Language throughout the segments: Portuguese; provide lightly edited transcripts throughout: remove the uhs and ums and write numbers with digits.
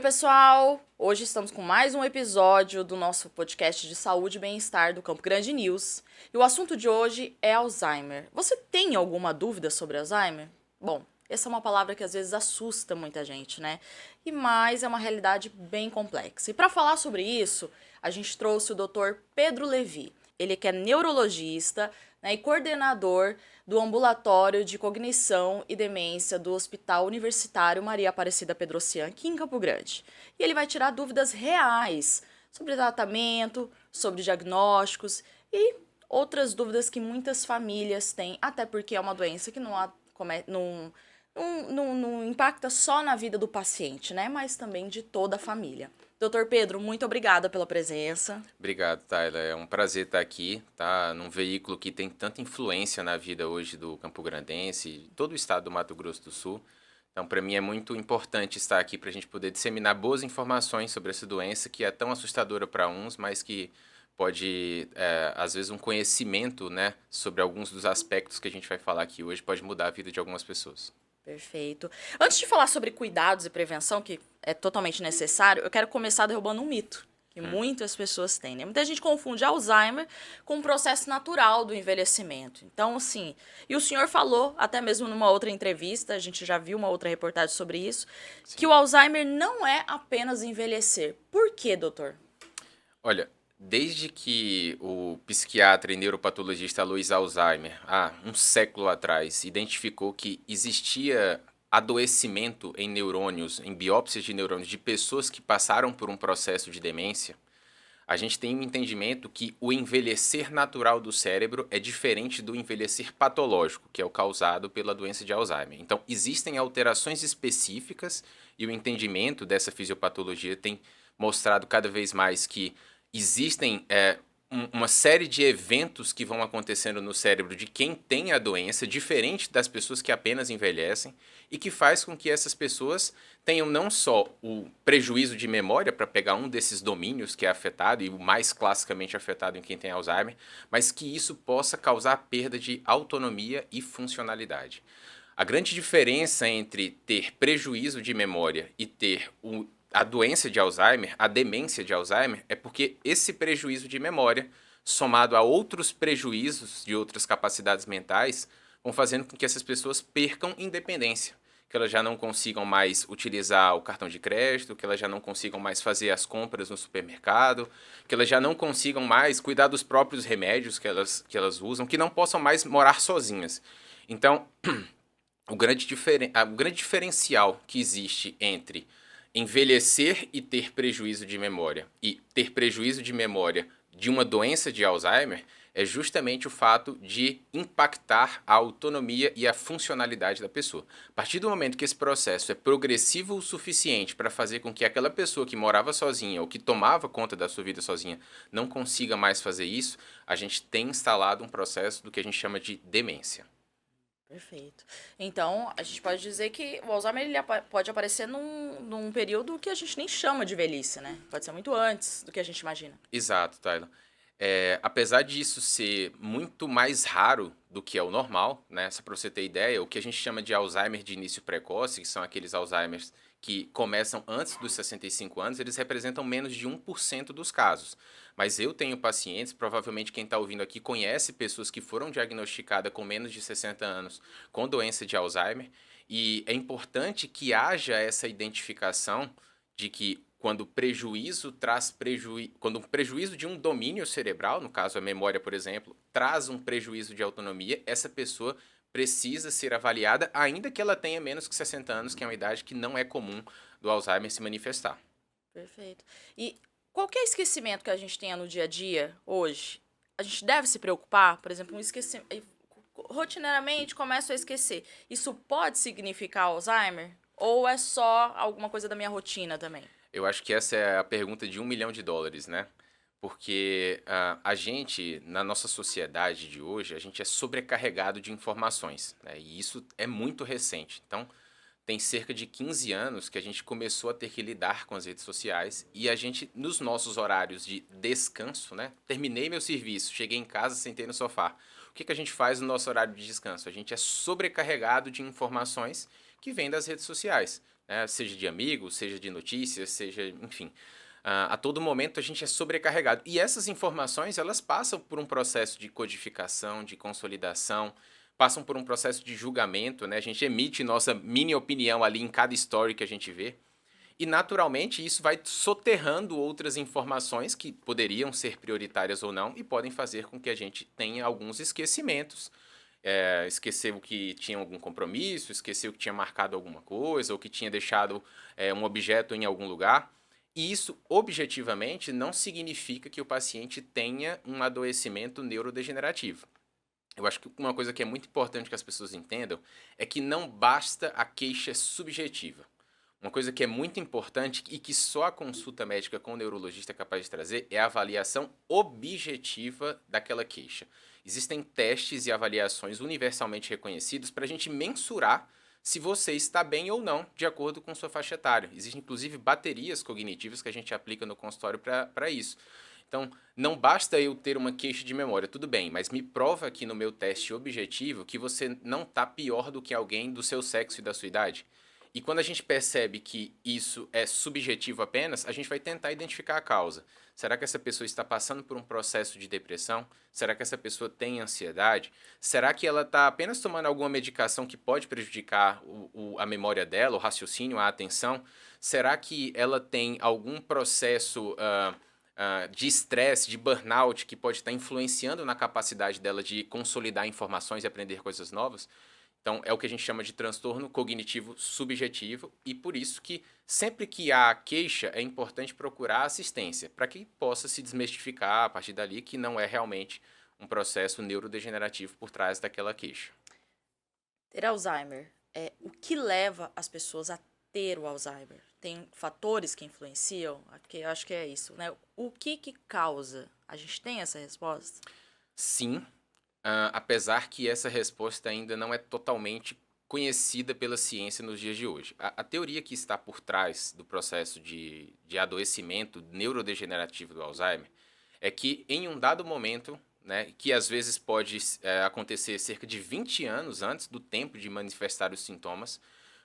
Pessoal! Hoje estamos com mais um episódio do nosso podcast de saúde e bem-estar do Campo Grande News. E o assunto de hoje é Alzheimer. Você tem alguma dúvida sobre Alzheimer? Bom, essa é uma palavra que às vezes assusta muita gente, né? E mais é uma realidade bem complexa. E para falar sobre isso, a gente trouxe o Dr. Pedro Levi. Ele que é neurologista, né, e coordenador do Ambulatório de Cognição e Demência do Hospital Universitário Maria Aparecida Pedrocian, aqui em Campo Grande. E ele vai tirar dúvidas reais sobre tratamento, sobre diagnósticos e outras dúvidas que muitas famílias têm, até porque é uma doença que não impacta só na vida do paciente, né, mas também de toda a família. Doutor Pedro, muito obrigada pela presença. Obrigado, Tyler. É um prazer estar aqui, tá? Num veículo que tem tanta influência na vida hoje do Campo Grandense e todo o estado do Mato Grosso do Sul. Então, para mim é muito importante estar aqui para a gente poder disseminar boas informações sobre essa doença que é tão assustadora para uns, mas que pode, às vezes, um conhecimento, né, sobre alguns dos aspectos que a gente vai falar aqui hoje pode mudar a vida de algumas pessoas. Perfeito. Antes de falar sobre cuidados e prevenção, que é totalmente necessário, eu quero começar derrubando um mito que muitas pessoas têm, né? Muita gente confunde Alzheimer com um processo natural do envelhecimento. Então, assim, e o senhor falou, até mesmo numa outra entrevista, a gente já viu uma outra reportagem sobre isso, Sim. que o Alzheimer não é apenas envelhecer. Por quê, doutor? Olha, desde que o psiquiatra e neuropatologista Alois Alzheimer, há um século atrás, identificou que existia adoecimento em neurônios, em biópsias de neurônios de pessoas que passaram por um processo de demência, a gente tem um entendimento que o envelhecer natural do cérebro é diferente do envelhecer patológico, que é o causado pela doença de Alzheimer. Então, existem alterações específicas e o entendimento dessa fisiopatologia tem mostrado cada vez mais que existem uma série de eventos que vão acontecendo no cérebro de quem tem a doença, diferente das pessoas que apenas envelhecem, e que faz com que essas pessoas tenham não só o prejuízo de memória, para pegar um desses domínios que é afetado, e o mais classicamente afetado em quem tem Alzheimer, mas que isso possa causar perda de autonomia e funcionalidade. A grande diferença entre ter prejuízo de memória e ter a doença de Alzheimer, a demência de Alzheimer, é porque esse prejuízo de memória, somado a outros prejuízos de outras capacidades mentais, vão fazendo com que essas pessoas percam independência, que elas já não consigam mais utilizar o cartão de crédito, que elas já não consigam mais fazer as compras no supermercado, que elas já não consigam mais cuidar dos próprios remédios que elas usam, que não possam mais morar sozinhas. Então, o grande diferencial que existe entre envelhecer e ter prejuízo de memória e ter prejuízo de memória de uma doença de Alzheimer é justamente o fato de impactar a autonomia e a funcionalidade da pessoa. A partir do momento que esse processo é progressivo o suficiente para fazer com que aquela pessoa que morava sozinha ou que tomava conta da sua vida sozinha não consiga mais fazer isso, a gente tem instalado um processo do que a gente chama de demência. Perfeito. Então, a gente pode dizer que o Alzheimer ele pode aparecer num período que a gente nem chama de velhice, né? Pode ser muito antes do que a gente imagina. Exato, Tyler. Apesar disso ser muito mais raro do que é o normal, né? Só para você ter ideia, o que a gente chama de Alzheimer de início precoce, que são aqueles Alzheimers que começam antes dos 65 anos, eles representam menos de 1% dos casos. Mas eu tenho pacientes, provavelmente quem está ouvindo aqui conhece pessoas que foram diagnosticadas com menos de 60 anos com doença de Alzheimer, e é importante que haja essa identificação de que quando o prejuízo quando um prejuízo de um domínio cerebral, no caso a memória, por exemplo, traz um prejuízo de autonomia, essa pessoa precisa ser avaliada, ainda que ela tenha menos que 60 anos, que é uma idade que não é comum do Alzheimer se manifestar. Perfeito. E qualquer esquecimento que a gente tenha no dia a dia, hoje, a gente deve se preocupar? Por exemplo, um esquecimento. Rotineiramente começo a esquecer. Isso pode significar Alzheimer? Ou é só alguma coisa da minha rotina também? Eu acho que essa é a pergunta de US$ 1 milhão, né? Porque a gente, na nossa sociedade de hoje, a gente é sobrecarregado de informações, né? E isso é muito recente. Então, tem cerca de 15 anos que a gente começou a ter que lidar com as redes sociais e a gente, nos nossos horários de descanso, né? Terminei meu serviço, cheguei em casa, sentei no sofá. O que a gente faz no nosso horário de descanso? A gente é sobrecarregado de informações que vem das redes sociais, né? Seja de amigos, seja de notícias, seja, enfim. A todo momento a gente é sobrecarregado. E essas informações, elas passam por um processo de codificação, de consolidação, passam por um processo de julgamento, né? A gente emite nossa mini opinião ali em cada story que a gente vê. E, naturalmente, isso vai soterrando outras informações que poderiam ser prioritárias ou não e podem fazer com que a gente tenha alguns esquecimentos. Esqueceu que tinha algum compromisso, esqueceu que tinha marcado alguma coisa ou que tinha deixado um objeto em algum lugar. E isso, objetivamente, não significa que o paciente tenha um adoecimento neurodegenerativo. Eu acho que uma coisa que é muito importante que as pessoas entendam é que não basta a queixa subjetiva. Uma coisa que é muito importante e que só a consulta médica com o neurologista é capaz de trazer é a avaliação objetiva daquela queixa. Existem testes e avaliações universalmente reconhecidos para a gente mensurar se você está bem ou não, de acordo com sua faixa etária. Existem, inclusive, baterias cognitivas que a gente aplica no consultório para isso. Então, não basta eu ter uma queixa de memória, tudo bem, mas me prova aqui no meu teste objetivo que você não está pior do que alguém do seu sexo e da sua idade. E quando a gente percebe que isso é subjetivo apenas, a gente vai tentar identificar a causa. Será que essa pessoa está passando por um processo de depressão? Será que essa pessoa tem ansiedade? Será que ela está apenas tomando alguma medicação que pode prejudicar a memória dela, o raciocínio, a atenção? Será que ela tem algum processo de estresse, de burnout, que pode estar influenciando na capacidade dela de consolidar informações e aprender coisas novas? Então, é o que a gente chama de transtorno cognitivo subjetivo e por isso que sempre que há queixa é importante procurar assistência para que possa se desmistificar a partir dali que não é realmente um processo neurodegenerativo por trás daquela queixa. Ter Alzheimer, o que leva as pessoas a ter o Alzheimer? Tem fatores que influenciam? Aqui eu acho que é isso, né? O que causa? A gente tem essa resposta? Sim, apesar que essa resposta ainda não é totalmente conhecida pela ciência nos dias de hoje. A teoria que está por trás do processo de adoecimento neurodegenerativo do Alzheimer é que em um dado momento, né, que às vezes pode acontecer cerca de 20 anos antes do tempo de manifestar os sintomas,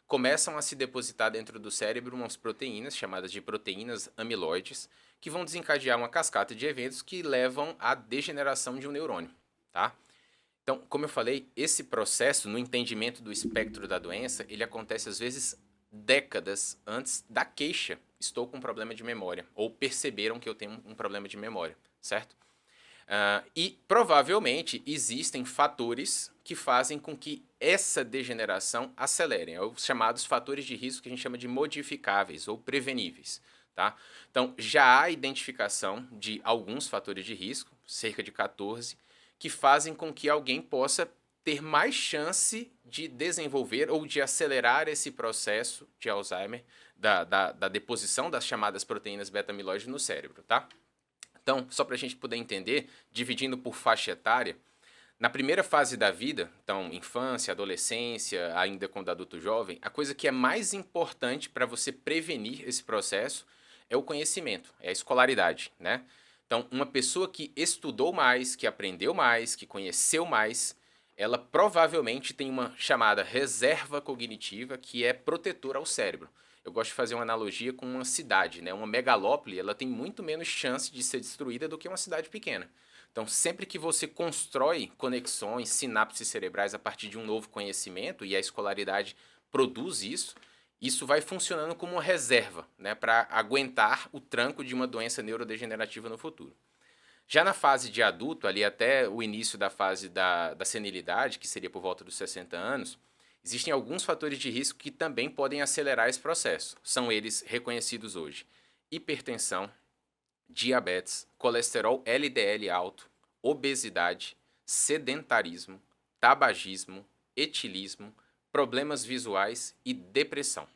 começam a se depositar dentro do cérebro umas proteínas chamadas de proteínas amiloides, que vão desencadear uma cascata de eventos que levam à degeneração de um neurônio, tá? Então, como eu falei, esse processo no entendimento do espectro da doença, ele acontece às vezes décadas antes da queixa. Estou com um problema de memória, ou perceberam que eu tenho um problema de memória, certo? E provavelmente existem fatores que fazem com que essa degeneração acelere, os chamados fatores de risco que a gente chama de modificáveis ou preveníveis. Tá? Então, já há identificação de alguns fatores de risco, cerca de 14, que fazem com que alguém possa ter mais chance de desenvolver ou de acelerar esse processo de Alzheimer, da deposição das chamadas proteínas beta-amiloide no cérebro. Tá? Então, só para a gente poder entender, dividindo por faixa etária, na primeira fase da vida, então infância, adolescência, ainda quando adulto jovem, a coisa que é mais importante para você prevenir esse processo é o conhecimento, é a escolaridade, né? Então, uma pessoa que estudou mais, que aprendeu mais, que conheceu mais, ela provavelmente tem uma chamada reserva cognitiva que é protetora ao cérebro. Eu gosto de fazer uma analogia com uma cidade, né? Uma megalópole, ela tem muito menos chance de ser destruída do que uma cidade pequena. Então, sempre que você constrói conexões, sinapses cerebrais a partir de um novo conhecimento, e a escolaridade produz isso, isso vai funcionando como uma reserva, né, para aguentar o tranco de uma doença neurodegenerativa no futuro. Já na fase de adulto, ali até o início da fase da senilidade, que seria por volta dos 60 anos, existem alguns fatores de risco que também podem acelerar esse processo. São eles reconhecidos hoje: hipertensão, diabetes, colesterol LDL alto, obesidade, sedentarismo, tabagismo, etilismo, problemas visuais e depressão.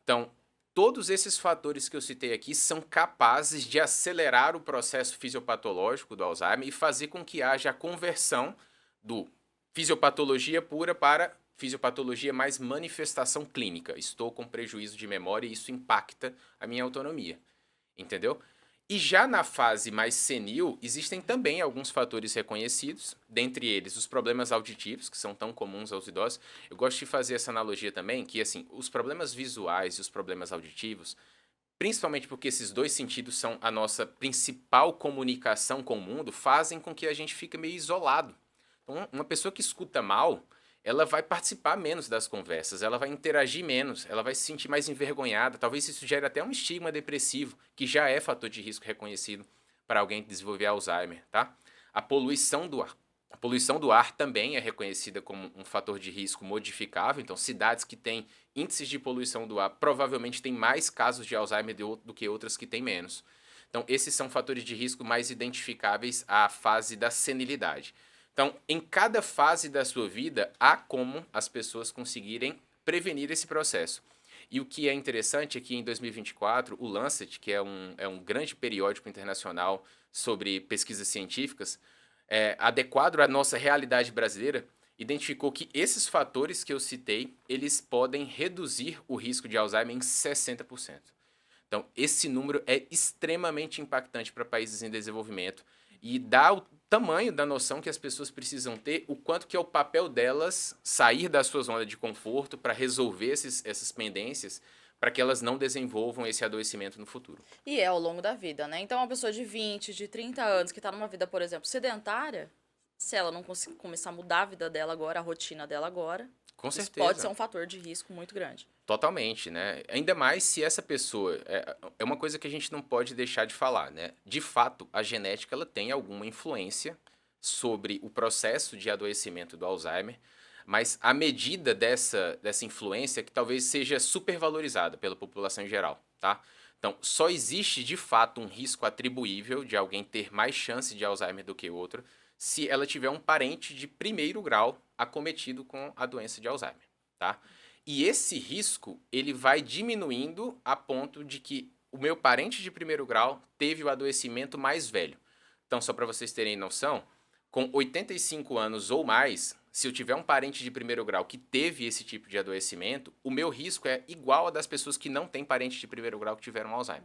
Então, todos esses fatores que eu citei aqui são capazes de acelerar o processo fisiopatológico do Alzheimer e fazer com que haja a conversão do fisiopatologia pura para fisiopatologia mais manifestação clínica. Estou com prejuízo de memória e isso impacta a minha autonomia. Entendeu? E já na fase mais senil, existem também alguns fatores reconhecidos, dentre eles os problemas auditivos, que são tão comuns aos idosos. Eu gosto de fazer essa analogia também, que assim, os problemas visuais e os problemas auditivos, principalmente porque esses dois sentidos são a nossa principal comunicação com o mundo, fazem com que a gente fique meio isolado. Então, uma pessoa que escuta mal, ela vai participar menos das conversas, ela vai interagir menos, ela vai se sentir mais envergonhada. Talvez isso gere até um estigma depressivo, que já é fator de risco reconhecido para alguém desenvolver Alzheimer, tá? A poluição do ar. A poluição do ar também é reconhecida como um fator de risco modificável. Então, cidades que têm índices de poluição do ar provavelmente têm mais casos de Alzheimer do que outras que têm menos. Então, esses são fatores de risco mais identificáveis à fase da senilidade. Então, em cada fase da sua vida, há como as pessoas conseguirem prevenir esse processo. E o que é interessante é que em 2024, o Lancet, que é um grande periódico internacional sobre pesquisas científicas, adequado à nossa realidade brasileira, identificou que esses fatores que eu citei, eles podem reduzir o risco de Alzheimer em 60%. Então, esse número é extremamente impactante para países em desenvolvimento e dá o tamanho da noção que as pessoas precisam ter, o quanto que é o papel delas sair da sua zona de conforto para resolver essas pendências, para que elas não desenvolvam esse adoecimento no futuro. E é ao longo da vida, né? Então, uma pessoa de 20, de 30 anos que tá numa vida, por exemplo, sedentária, se ela não conseguir começar a mudar a vida dela agora, a rotina dela agora, Com isso certeza. pode ser um fator de risco muito grande. Totalmente, né? Ainda mais se essa pessoa... É uma coisa que a gente não pode deixar de falar, né? De fato, a genética ela tem alguma influência sobre o processo de adoecimento do Alzheimer, mas a medida dessa influência que talvez seja supervalorizada pela população em geral, tá? Então, só existe de fato um risco atribuível de alguém ter mais chance de Alzheimer do que outro se ela tiver um parente de primeiro grau acometido com a doença de Alzheimer, tá? E esse risco, ele vai diminuindo a ponto de que o meu parente de primeiro grau teve o adoecimento mais velho. Então, só para vocês terem noção, com 85 anos ou mais, se eu tiver um parente de primeiro grau que teve esse tipo de adoecimento, o meu risco é igual ao das pessoas que não têm parente de primeiro grau que tiveram Alzheimer.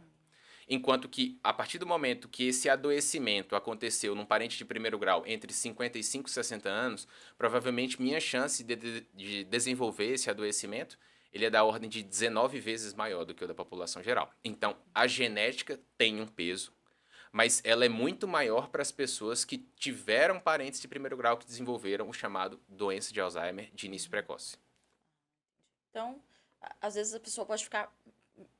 Enquanto que, a partir do momento que esse adoecimento aconteceu num parente de primeiro grau entre 55 e 60 anos, provavelmente minha chance de desenvolver esse adoecimento ele é da ordem de 19 vezes maior do que o da população geral. Então, a genética tem um peso, mas ela é muito maior para as pessoas que tiveram parentes de primeiro grau que desenvolveram o chamado doença de Alzheimer de início precoce. Então, às vezes a pessoa pode ficar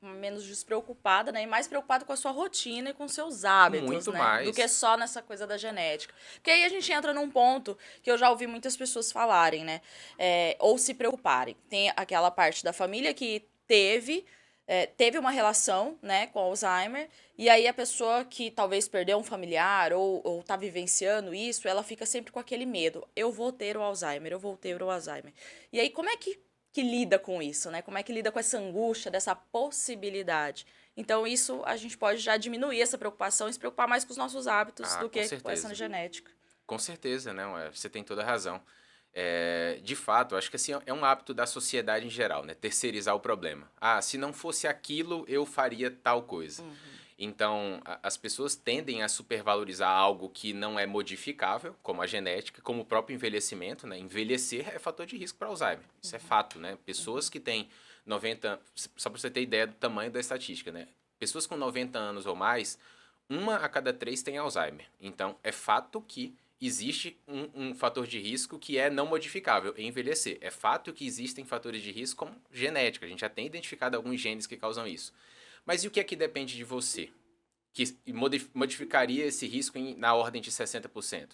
menos despreocupada, né? E mais preocupada com a sua rotina e com seus hábitos, Muito né? mais. Do que só nessa coisa da genética. Porque aí a gente entra num ponto que eu já ouvi muitas pessoas falarem, né? Ou se preocuparem. Tem aquela parte da família que teve uma relação, né, com Alzheimer, e aí a pessoa que talvez perdeu um familiar ou tá vivenciando isso, ela fica sempre com aquele medo. Eu vou ter o Alzheimer, eu vou ter o Alzheimer. E aí, como é que lida com isso, né? Como é que lida com essa angústia, dessa possibilidade? Então, isso a gente pode já diminuir essa preocupação e se preocupar mais com os nossos hábitos do Com que com certeza. essa genética. Com certeza, né? Você tem toda a razão. De fato, acho que assim, é um hábito da sociedade em geral, né? Terceirizar o problema. Ah, se não fosse aquilo, eu faria tal coisa. Então, as pessoas tendem a supervalorizar algo que não é modificável, como a genética, como o próprio envelhecimento, né? Envelhecer é fator de risco para Alzheimer. Isso é fato, né? Pessoas que têm 90... Só para você ter ideia do tamanho da estatística, né? Pessoas com 90 anos ou mais, 1 a cada 3 tem Alzheimer. Então, é fato que existe um fator de risco que é não modificável, é envelhecer. É fato que existem fatores de risco como genética. A gente já tem identificado alguns genes que causam isso. Mas e o que é que depende de você? Que modificaria esse risco na ordem de 60%.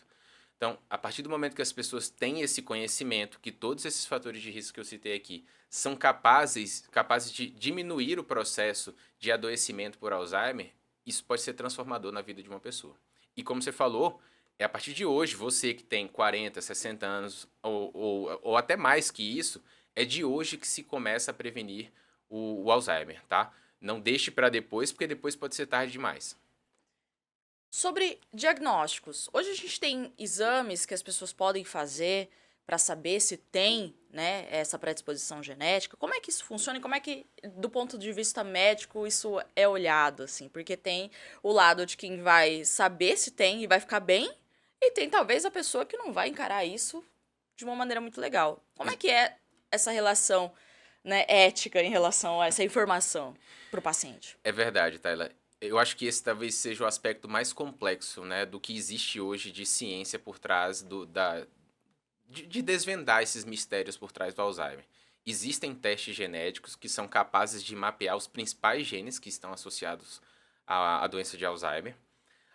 Então, a partir do momento que as pessoas têm esse conhecimento, que todos esses fatores de risco que eu citei aqui são capazes de diminuir o processo de adoecimento por Alzheimer, isso pode ser transformador na vida de uma pessoa. E como você falou, é a partir de hoje, você que tem 40, 60 anos ou até mais que isso, é de hoje que se começa a prevenir o Alzheimer, tá? Não deixe para depois, porque depois pode ser tarde demais. Sobre diagnósticos. Hoje a gente tem exames que as pessoas podem fazer para saber se tem, né, essa predisposição genética? Como é que isso funciona e como é que, do ponto de vista médico, isso é olhado, assim? Porque tem o lado de quem vai saber se tem e vai ficar bem, e tem talvez a pessoa que não vai encarar isso de uma maneira muito legal. Como é que é essa relação, né, ética em relação a essa informação para o paciente? É verdade, Tayla. Eu acho que esse talvez seja o aspecto mais complexo, né, do que existe hoje de ciência por trás de desvendar esses mistérios por trás do Alzheimer. Existem testes genéticos que são capazes de mapear os principais genes que estão associados à doença de Alzheimer.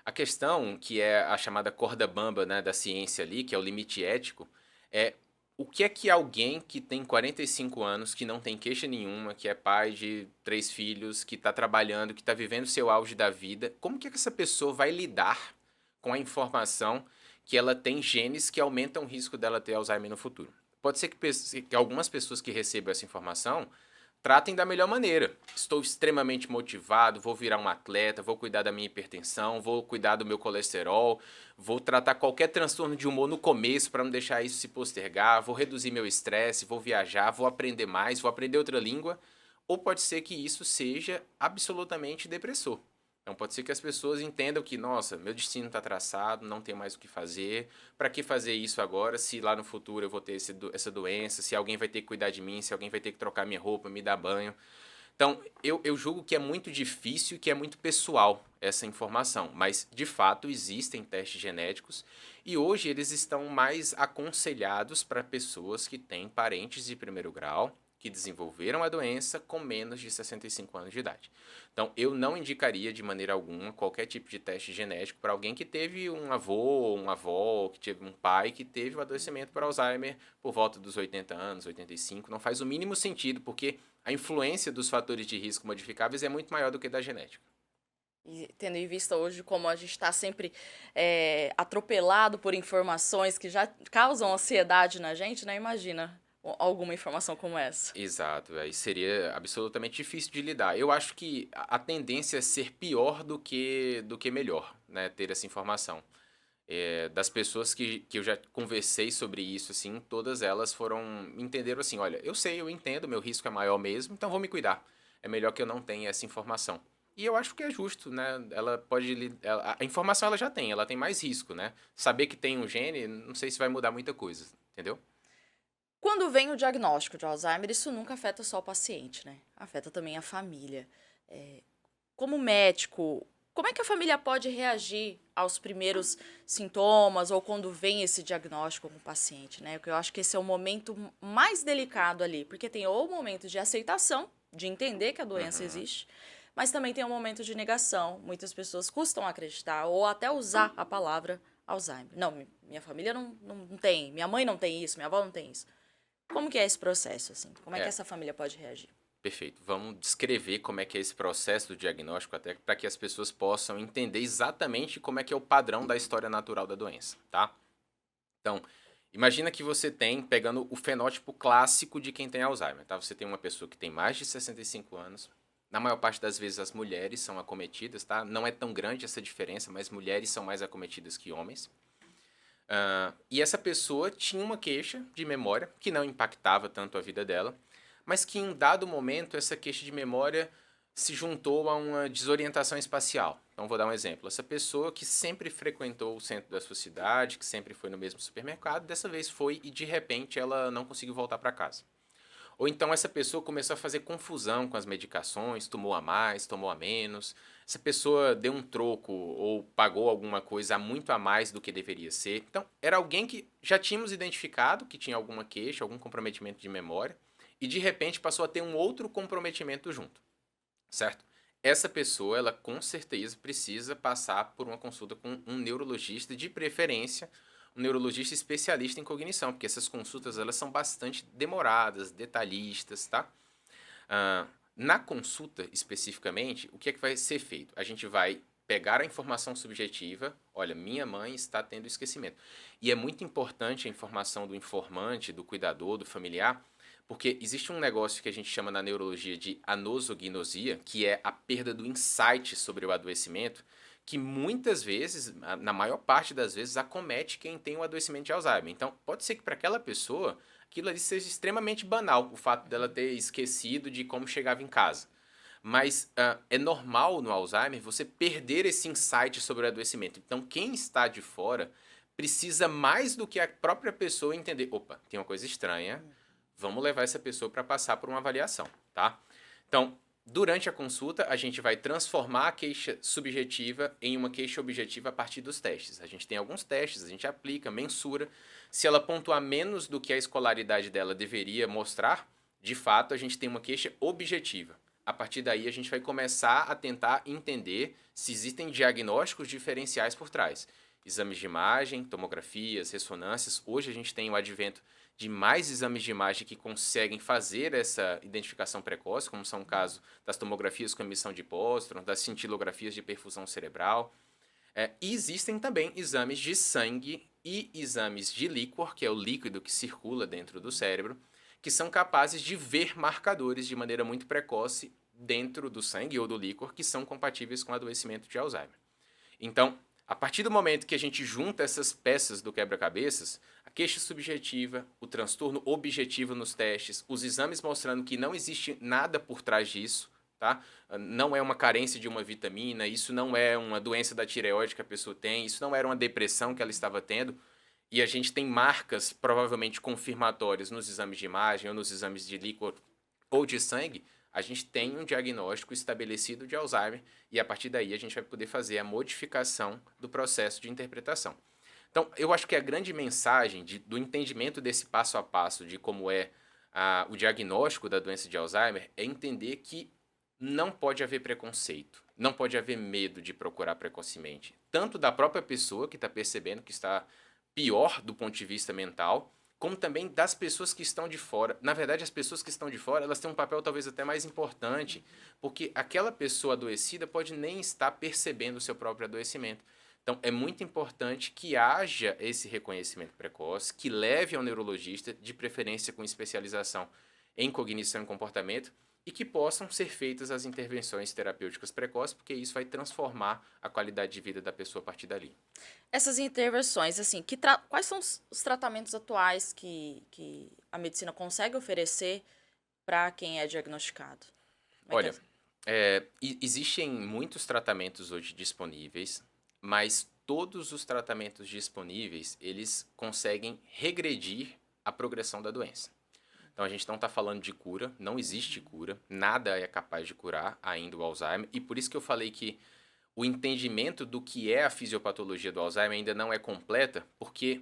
A questão, que é a chamada corda bamba, né, da ciência ali, que é o limite ético, é o que é que alguém que tem 45 anos, que não tem queixa nenhuma, que é pai de 3 filhos, que está trabalhando, que está vivendo seu auge da vida, como que essa pessoa vai lidar com a informação que ela tem genes que aumentam o risco dela ter Alzheimer no futuro? Pode ser que algumas pessoas que recebam essa informação tratem da melhor maneira. Estou extremamente motivado, vou virar um atleta, vou cuidar da minha hipertensão, vou cuidar do meu colesterol, vou tratar qualquer transtorno de humor no começo para não deixar isso se postergar, vou reduzir meu estresse, vou viajar, vou aprender mais, vou aprender outra língua. Ou pode ser que isso seja absolutamente depressor. Então pode ser que as pessoas entendam que, nossa, meu destino está traçado, não tem mais o que fazer. Para que fazer isso agora se lá no futuro eu vou ter essa doença, se alguém vai ter que cuidar de mim, se alguém vai ter que trocar minha roupa, me dar banho. Então eu julgo que é muito difícil e que é muito pessoal essa informação. Mas de fato existem testes genéticos e hoje eles estão mais aconselhados para pessoas que têm parentes de primeiro grau que desenvolveram a doença com menos de 65 anos de idade. Então, eu não indicaria de maneira alguma qualquer tipo de teste genético para alguém que teve um avô ou uma avó, que teve um pai que teve o adoecimento por Alzheimer por volta dos 80 anos, 85. Não faz o mínimo sentido, porque a influência dos fatores de risco modificáveis é muito maior do que da genética. E tendo em vista hoje como a gente está sempre atropelado por informações que já causam ansiedade na gente, né? Imagina alguma informação como essa. Exato, aí seria absolutamente difícil de lidar. Eu acho que a tendência é ser pior do que melhor, né, ter essa informação. Das pessoas que eu já conversei sobre isso, assim, todas elas entenderam assim, olha, eu sei, eu entendo, meu risco é maior mesmo, então vou me cuidar. É melhor que eu não tenha essa informação. E eu acho que é justo, né? Ela pode. A informação ela tem mais risco, né? Saber que tem um gene, não sei se vai mudar muita coisa, entendeu? Quando vem o diagnóstico de Alzheimer, isso nunca afeta só o paciente, né? Afeta também a família. É, como médico, como é que a família pode reagir aos primeiros sintomas ou quando vem esse diagnóstico com o paciente, né? Porque eu acho que esse é o momento mais delicado ali, porque tem o momento de aceitação, de entender que a doença Uhum. existe, mas também tem um momento de negação. Muitas pessoas custam acreditar ou até usar a palavra Alzheimer. Não, minha família não tem, minha mãe não tem isso, minha avó não tem isso. Como que é esse processo, assim? Como é que É, essa família pode reagir? perfeito. Vamos descrever como é que é esse processo do diagnóstico, até para que as pessoas possam entender exatamente como é que é o padrão da história natural da doença, tá? Então, imagina que você tem, pegando o fenótipo clássico de quem tem Alzheimer, tá? Você tem uma pessoa que tem mais de 65 anos. Na maior parte das vezes as mulheres são acometidas, tá? Não é tão grande essa diferença, mas mulheres são mais acometidas que homens. E essa pessoa tinha uma queixa de memória que não impactava tanto a vida dela, mas que em um dado momento essa queixa de memória se juntou a uma desorientação espacial. Então vou dar um exemplo. Essa pessoa que sempre frequentou o centro da sua cidade, que sempre foi no mesmo supermercado, dessa vez foi e de repente ela não conseguiu voltar para casa. Ou então essa pessoa começou a fazer confusão com as medicações, tomou a mais, tomou a menos. Essa pessoa deu um troco ou pagou alguma coisa muito a mais do que deveria ser. Então, era alguém que já tínhamos identificado que tinha alguma queixa, algum comprometimento de memória, e de repente passou a ter um outro comprometimento junto, certo? Essa pessoa, ela com certeza precisa passar por uma consulta com um neurologista, de preferência um neurologista especialista em cognição, porque essas consultas elas são bastante demoradas, detalhistas, tá? Na consulta especificamente, o que é que vai ser feito? A gente vai pegar a informação subjetiva, olha, minha mãe está tendo esquecimento. E é muito importante a informação do informante, do cuidador, do familiar, porque existe um negócio que a gente chama na neurologia de anosognosia, que é a perda do insight sobre o adoecimento, que muitas vezes, na maior parte das vezes, acomete quem tem o adoecimento de Alzheimer. Então, pode ser que para aquela pessoa, aquilo ali seja extremamente banal, o fato dela ter esquecido de como chegava em casa. Mas é normal no Alzheimer você perder esse insight sobre o adoecimento. Então, quem está de fora precisa mais do que a própria pessoa entender. Opa, tem uma coisa estranha, vamos levar essa pessoa para passar por uma avaliação, tá? Então, durante a consulta, a gente vai transformar a queixa subjetiva em uma queixa objetiva a partir dos testes. A gente tem alguns testes, a gente aplica, mensura. Se ela pontuar menos do que a escolaridade dela deveria mostrar, de fato, a gente tem uma queixa objetiva. A partir daí, a gente vai começar a tentar entender se existem diagnósticos diferenciais por trás. Exames de imagem, tomografias, ressonâncias. Hoje a gente tem o advento de mais exames de imagem que conseguem fazer essa identificação precoce, como são o caso das tomografias com emissão de póstron, das cintilografias de perfusão cerebral. E existem também exames de sangue e exames de líquor, que é o líquido que circula dentro do cérebro, que são capazes de ver marcadores de maneira muito precoce dentro do sangue ou do líquor que são compatíveis com o adoecimento de Alzheimer. Então, a partir do momento que a gente junta essas peças do quebra-cabeças, a queixa subjetiva, o transtorno objetivo nos testes, os exames mostrando que não existe nada por trás disso, tá? Não é uma carência de uma vitamina, isso não é uma doença da tireoide que a pessoa tem, isso não era uma depressão que ela estava tendo, e a gente tem marcas provavelmente confirmatórias nos exames de imagem ou nos exames de líquor ou de sangue, a gente tem um diagnóstico estabelecido de Alzheimer e a partir daí a gente vai poder fazer a modificação do processo de interpretação. Então, eu acho que a grande mensagem do entendimento desse passo a passo de como é o diagnóstico da doença de Alzheimer é entender que não pode haver preconceito, não pode haver medo de procurar precocemente, tanto da própria pessoa que está percebendo que está pior do ponto de vista mental, como também das pessoas que estão de fora. Na verdade, as pessoas que estão de fora, elas têm um papel talvez até mais importante, porque aquela pessoa adoecida pode nem estar percebendo o seu próprio adoecimento. Então, é muito importante que haja esse reconhecimento precoce, que leve ao neurologista, de preferência com especialização em cognição e comportamento, e que possam ser feitas as intervenções terapêuticas precoces, porque isso vai transformar a qualidade de vida da pessoa a partir dali. Essas intervenções, assim, quais são os tratamentos atuais que a medicina consegue oferecer para quem é diagnosticado? Olha, existem muitos tratamentos hoje disponíveis, mas todos os tratamentos disponíveis, eles conseguem regredir a progressão da doença. Então a gente não está falando de cura, não existe cura, nada é capaz de curar ainda o Alzheimer, e por isso que eu falei que o entendimento do que é a fisiopatologia do Alzheimer ainda não é completa, porque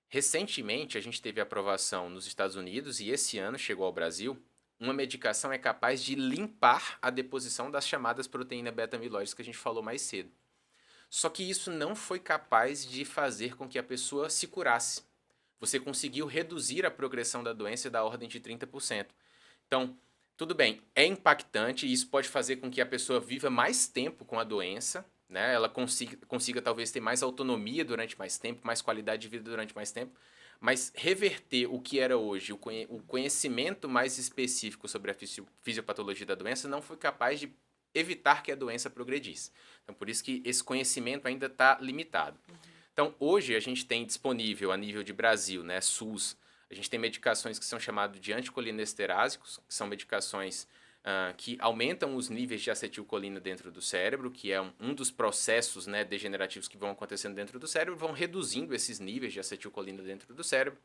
recentemente a gente teve aprovação nos Estados Unidos e esse ano chegou ao Brasil, uma medicação é capaz de limpar a deposição das chamadas proteínas beta-amiloides que a gente falou mais cedo. Só que isso não foi capaz de fazer com que a pessoa se curasse. Você conseguiu reduzir a progressão da doença da ordem de 30%. Então, tudo bem, é impactante e isso pode fazer com que a pessoa viva mais tempo com a doença, né? Ela consiga talvez ter mais autonomia durante mais tempo, mais qualidade de vida durante mais tempo, mas reverter o que era hoje, o conhecimento mais específico sobre a fisiopatologia da doença não foi capaz de evitar que a doença progredisse. Então, por isso que esse conhecimento ainda está limitado. Então, hoje a gente tem disponível a nível de Brasil, né, SUS, a gente tem medicações que são chamadas de anticolinesterásicos, que são medicações que aumentam os níveis de acetilcolina dentro do cérebro, que é um dos processos, né, degenerativos que vão acontecendo dentro do cérebro, vão reduzindo esses níveis de acetilcolina dentro do cérebro,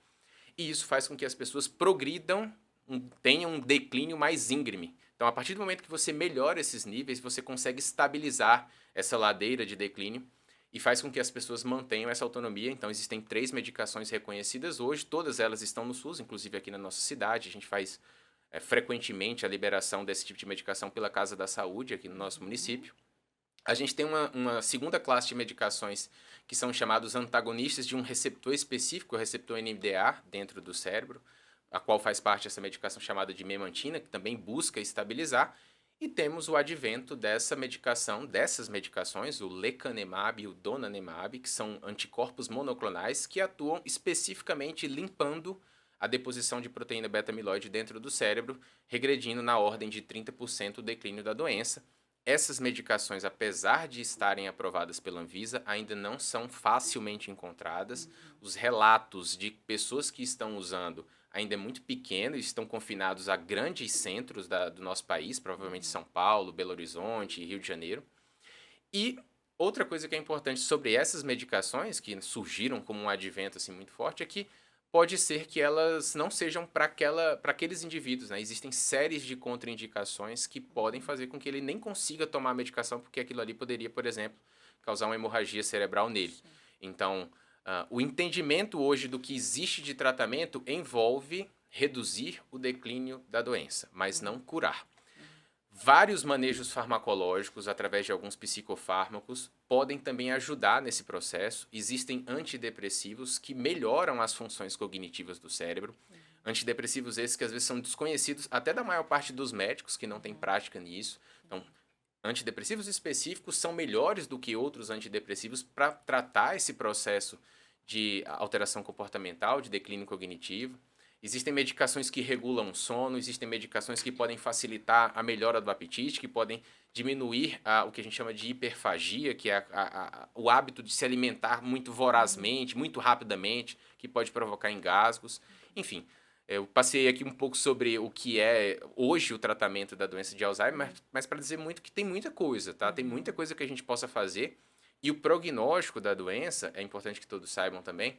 e isso faz com que as pessoas progridam, tenham um declínio mais íngreme. Então, a partir do momento que você melhora esses níveis, você consegue estabilizar essa ladeira de declínio, e faz com que as pessoas mantenham essa autonomia. Então, existem 3 medicações reconhecidas hoje, todas elas estão no SUS, inclusive aqui na nossa cidade. A gente faz frequentemente a liberação desse tipo de medicação pela Casa da Saúde aqui no nosso município. A gente tem uma segunda classe de medicações que são chamados antagonistas de um receptor específico, o receptor NMDA, dentro do cérebro, a qual faz parte dessa medicação chamada de memantina, que também busca estabilizar. E temos o advento dessas medicações, o lecanemab e o donanemab, que são anticorpos monoclonais que atuam especificamente limpando a deposição de proteína beta-amiloide dentro do cérebro, regredindo na ordem de 30% o declínio da doença. essas medicações, apesar de estarem aprovadas pela Anvisa, ainda não são facilmente encontradas. Os relatos de pessoas que estão usando ainda é muito pequeno, e estão confinados a grandes centros do nosso país, provavelmente São Paulo, Belo Horizonte, Rio de Janeiro. E outra coisa que é importante sobre essas medicações, que surgiram como um advento assim, muito forte, é que pode ser que elas não sejam para aqueles indivíduos, né? Existem séries de contraindicações que podem fazer com que ele nem consiga tomar a medicação, porque aquilo ali poderia, por exemplo, causar uma hemorragia cerebral nele. Então, o entendimento hoje do que existe de tratamento envolve reduzir o declínio da doença, mas não curar. Vários manejos farmacológicos, através de alguns psicofármacos, podem também ajudar nesse processo. Existem antidepressivos que melhoram as funções cognitivas do cérebro. Antidepressivos esses que às vezes são desconhecidos até da maior parte dos médicos que não têm prática nisso. Então, antidepressivos específicos são melhores do que outros antidepressivos para tratar esse processo de alteração comportamental, de declínio cognitivo. Existem medicações que regulam o sono, existem medicações que podem facilitar a melhora do apetite, que podem diminuir o que a gente chama de hiperfagia, que é o hábito de se alimentar muito vorazmente, muito rapidamente, que pode provocar engasgos. Enfim, eu passei aqui um pouco sobre o que é hoje o tratamento da doença de Alzheimer, mas para dizer muito que tem muita coisa, tá? Tem muita coisa que a gente possa fazer. E o prognóstico da doença, é importante que todos saibam também,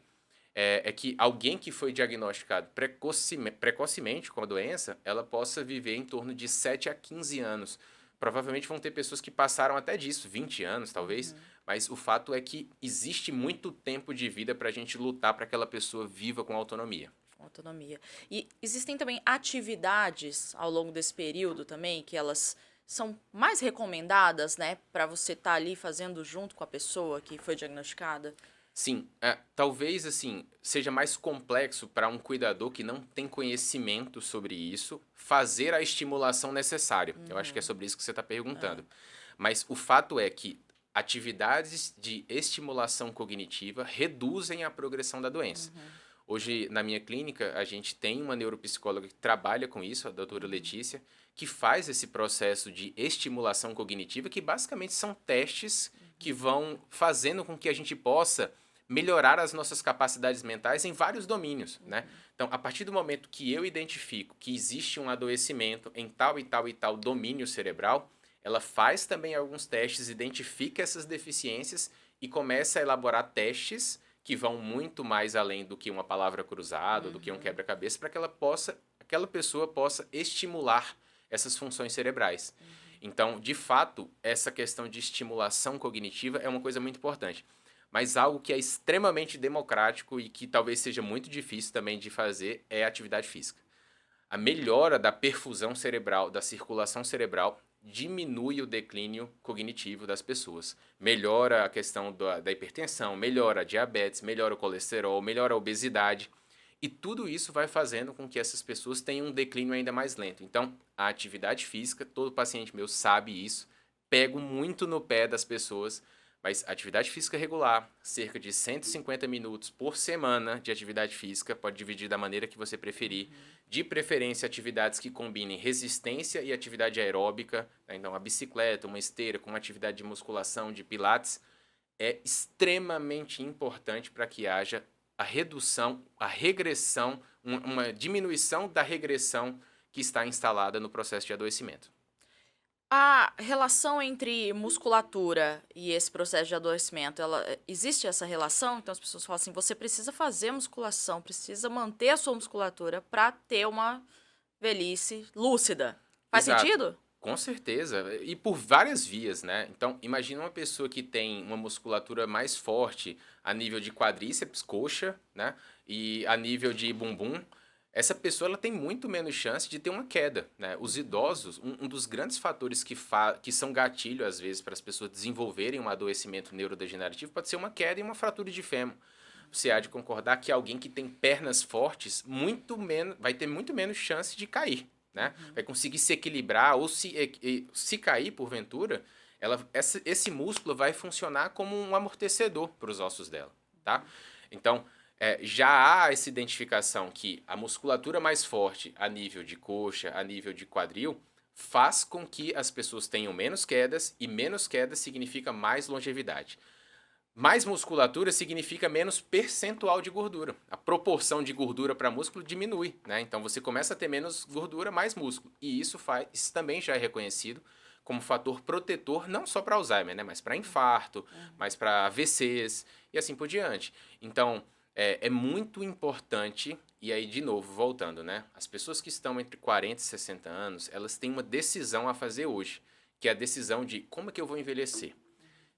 é que alguém que foi diagnosticado precocemente com a doença, ela possa viver em torno de 7 a 15 anos. Provavelmente vão ter pessoas que passaram até disso, 20 anos talvez, mas o fato é que existe muito tempo de vida para a gente lutar para que aquela pessoa viva com autonomia. Autonomia. E existem também atividades ao longo desse período também que elas são mais recomendadas, né, para você estar ali fazendo junto com a pessoa que foi diagnosticada? Sim, talvez assim seja mais complexo para um cuidador que não tem conhecimento sobre isso fazer a estimulação necessária. Eu acho que é sobre isso que você está perguntando. Mas o fato é que atividades de estimulação cognitiva reduzem a progressão da doença. Hoje, na minha clínica, a gente tem uma neuropsicóloga que trabalha com isso, a doutora Letícia, que faz esse processo de estimulação cognitiva, que basicamente são testes que vão fazendo com que a gente possa melhorar as nossas capacidades mentais em vários domínios, né? Então, a partir do momento que eu identifico que existe um adoecimento em tal e tal e tal domínio cerebral, ela faz também alguns testes, identifica essas deficiências e começa a elaborar testes que vão muito mais além do que uma palavra cruzada, do que um quebra-cabeça, para que aquela pessoa possa estimular essas funções cerebrais. Então, de fato, essa questão de estimulação cognitiva é uma coisa muito importante. Mas algo que é extremamente democrático e que talvez seja muito difícil também de fazer é a atividade física. A melhora da perfusão cerebral, da circulação cerebral, diminui o declínio cognitivo das pessoas. Melhora a questão da hipertensão, melhora a diabetes, melhora o colesterol, melhora a obesidade. E tudo isso vai fazendo com que essas pessoas tenham um declínio ainda mais lento. Então, a atividade física, todo paciente meu sabe isso, pego muito no pé das pessoas, mas atividade física regular, cerca de 150 minutos por semana de atividade física, pode dividir da maneira que você preferir. De preferência, atividades que combinem resistência e atividade aeróbica, né? Então a bicicleta, uma esteira com uma atividade de musculação, de pilates, é extremamente importante para que haja a redução, a regressão, uma diminuição da regressão que está instalada no processo de adoecimento. A relação entre musculatura e esse processo de adoecimento, existe essa relação? Então as pessoas falam assim, você precisa fazer musculação, precisa manter a sua musculatura para ter uma velhice lúcida. Faz Exato. sentido? Com certeza, e por várias vias, né? Então, imagina uma pessoa que tem uma musculatura mais forte a nível de quadríceps, coxa, né? E a nível de bumbum. Essa pessoa ela tem muito menos chance de ter uma queda, né? Os idosos, um dos grandes fatores que são gatilho, às vezes, para as pessoas desenvolverem um adoecimento neurodegenerativo pode ser uma queda e uma fratura de fêmur. Você há de concordar que alguém que tem pernas fortes vai ter muito menos chance de cair, né? Vai conseguir se equilibrar ou se cair porventura, esse músculo vai funcionar como um amortecedor para os ossos dela, tá? Então, já há essa identificação que a musculatura mais forte a nível de coxa, a nível de quadril, faz com que as pessoas tenham menos quedas, e menos quedas significa mais longevidade. Mais musculatura significa menos percentual de gordura. A proporção de gordura para músculo diminui, né? Então você começa a ter menos gordura, mais músculo. E isso também já é reconhecido como fator protetor, não só para Alzheimer, né? Mas para infarto, mas para AVCs e assim por diante. Então, é muito importante, e aí de novo, voltando, né? As pessoas que estão entre 40 e 60 anos, elas têm uma decisão a fazer hoje, que é a decisão de como é que eu vou envelhecer.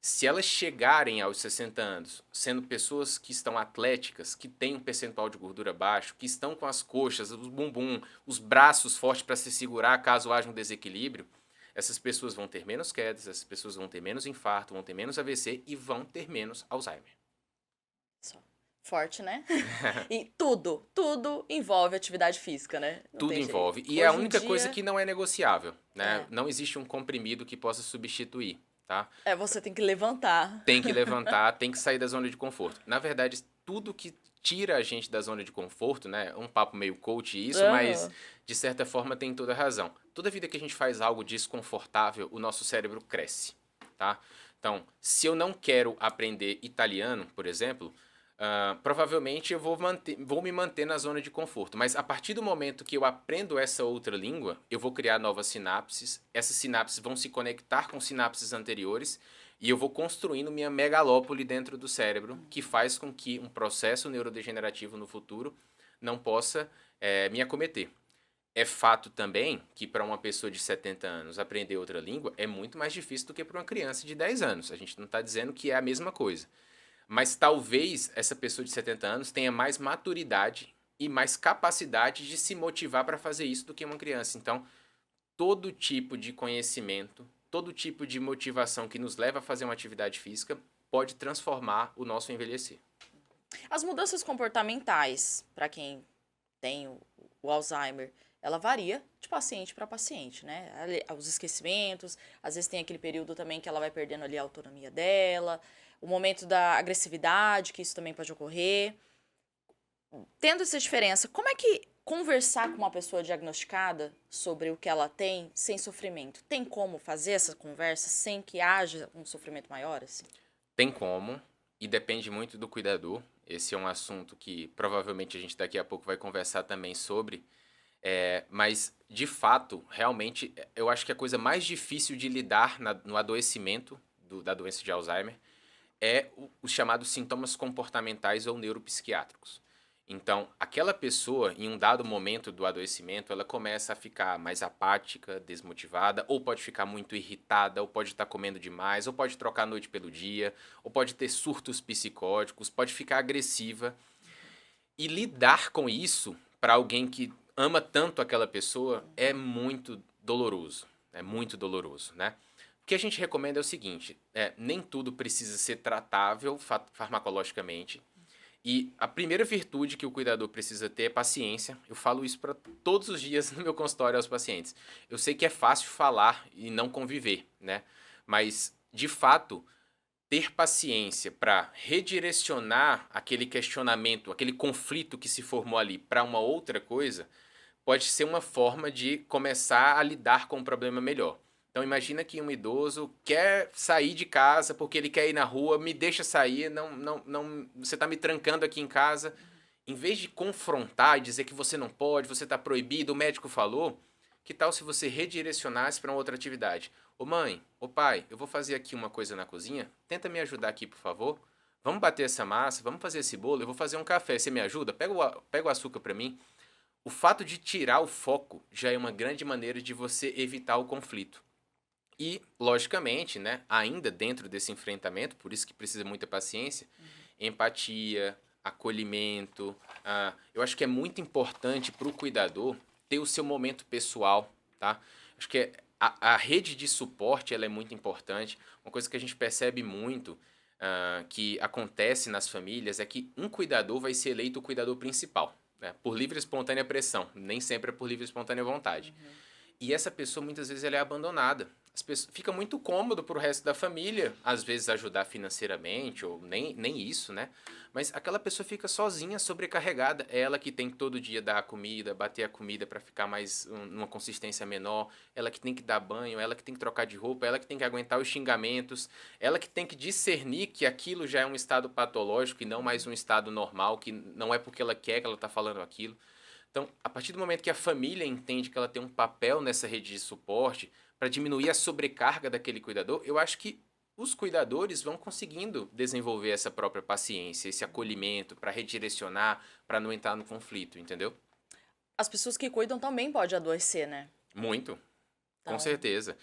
Se elas chegarem aos 60 anos, sendo pessoas que estão atléticas, que têm um percentual de gordura baixo, que estão com as coxas, o bumbum, os braços fortes para se segurar caso haja um desequilíbrio, essas pessoas vão ter menos quedas, essas pessoas vão ter menos infarto, vão ter menos AVC e vão ter menos Alzheimer. Só. Forte, né? E tudo envolve atividade física, né? Não Tudo tem jeito. envolve. E Hoje é a em única dia, coisa que não é negociável, né? É. Não existe um comprimido que possa substituir, tá? você tem que levantar. Tem que levantar, tem que sair da zona de conforto. Na verdade, tudo que tira a gente da zona de conforto, né? Um papo meio coach isso, mas de certa forma tem toda a razão. Toda vida que a gente faz algo desconfortável, o nosso cérebro cresce, tá? Então, se eu não quero aprender italiano, por exemplo, provavelmente eu vou me manter na zona de conforto. Mas a partir do momento que eu aprendo essa outra língua, eu vou criar novas sinapses. Essas sinapses vão se conectar com sinapses anteriores e eu vou construindo minha megalópole dentro do cérebro, que faz com que um processo neurodegenerativo no futuro não possa me acometer. É fato também que para uma pessoa de 70 anos aprender outra língua é muito mais difícil do que para uma criança de 10 anos. A gente não está dizendo que é a mesma coisa. Mas talvez essa pessoa de 70 anos tenha mais maturidade e mais capacidade de se motivar para fazer isso do que uma criança. Então, todo tipo de conhecimento, todo tipo de motivação que nos leva a fazer uma atividade física pode transformar o nosso envelhecer. As mudanças comportamentais, para quem tem o Alzheimer, ela varia de paciente para paciente, né? Os esquecimentos, às vezes tem aquele período também que ela vai perdendo ali a autonomia dela, o momento da agressividade, que isso também pode ocorrer. Tendo essa diferença, como é que conversar com uma pessoa diagnosticada sobre o que ela tem sem sofrimento? Tem como fazer essa conversa sem que haja um sofrimento maior, assim? Tem como, e depende muito do cuidador. Esse é um assunto que provavelmente a gente daqui a pouco vai conversar também sobre. Mas, de fato, realmente, eu acho que a coisa mais difícil de lidar no adoecimento da doença de Alzheimer é os chamados sintomas comportamentais ou neuropsiquiátricos. Então, aquela pessoa, em um dado momento do adoecimento, ela começa a ficar mais apática, desmotivada, ou pode ficar muito irritada, ou pode estar comendo demais, ou pode trocar a noite pelo dia, ou pode ter surtos psicóticos, pode ficar agressiva. E lidar com isso, para alguém que ama tanto aquela pessoa, é muito doloroso. É muito doloroso, né? O que a gente recomenda é o seguinte, nem tudo precisa ser tratável farmacologicamente. E a primeira virtude que o cuidador precisa ter é paciência. Eu falo isso para todos os dias no meu consultório aos pacientes. Eu sei que é fácil falar e não conviver, né? Mas, de fato, ter paciência para redirecionar aquele questionamento, aquele conflito que se formou ali para uma outra coisa, pode ser uma forma de começar a lidar com o problema melhor. Então imagina que um idoso quer sair de casa porque ele quer ir na rua, me deixa sair, não, você está me trancando aqui em casa. Em vez de confrontar e dizer que você não pode, você está proibido, o médico falou, que tal se você redirecionasse para uma outra atividade? Ô mãe, ô pai, eu vou fazer aqui uma coisa na cozinha, tenta me ajudar aqui, por favor. Vamos bater essa massa, vamos fazer esse bolo, eu vou fazer um café, você me ajuda? Pega o açúcar para mim. O fato de tirar o foco já é uma grande maneira de você evitar o conflito. E, logicamente, né, ainda dentro desse enfrentamento, por isso que precisa muita paciência, empatia, acolhimento. Eu acho que é muito importante para o cuidador ter o seu momento pessoal, tá? Acho que a rede de suporte ela é muito importante. Uma coisa que a gente percebe muito que acontece nas famílias é que um cuidador vai ser eleito o cuidador principal, né, por livre e espontânea pressão, nem sempre é por livre e espontânea vontade. E essa pessoa, muitas vezes, ela é abandonada. fica muito cômodo para o resto da família, às vezes ajudar financeiramente, ou nem isso, né? Mas aquela pessoa fica sozinha, sobrecarregada. É ela que tem que todo dia dar a comida, bater a comida para ficar mais numa consistência menor, ela que tem que dar banho, ela que tem que trocar de roupa, ela que tem que aguentar os xingamentos, ela que tem que discernir que aquilo já é um estado patológico e não mais um estado normal, que não é porque ela quer que ela está falando aquilo. Então, a partir do momento que a família entende que ela tem um papel nessa rede de suporte para diminuir a sobrecarga daquele cuidador, eu acho que os cuidadores vão conseguindo desenvolver essa própria paciência, esse acolhimento para redirecionar, para não entrar no conflito, entendeu? As pessoas que cuidam também podem adoecer, né? Muito, com Então, certeza.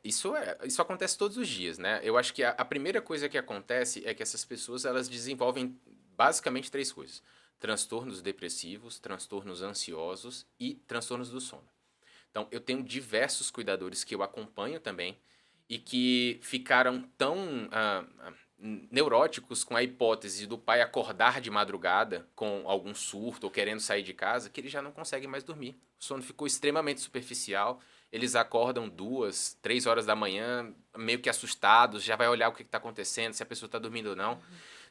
Isso acontece todos os dias, né? Eu acho que a primeira coisa que acontece é que essas pessoas elas desenvolvem basicamente três coisas: transtornos depressivos, transtornos ansiosos e transtornos do sono. Então, eu tenho diversos cuidadores que eu acompanho também e que ficaram tão neuróticos com a hipótese do pai acordar de madrugada com algum surto ou querendo sair de casa que ele já não consegue mais dormir. O sono ficou extremamente superficial. Eles acordam 2, 3 horas da manhã, meio que assustados, já vai olhar o que está acontecendo, se a pessoa está dormindo ou não.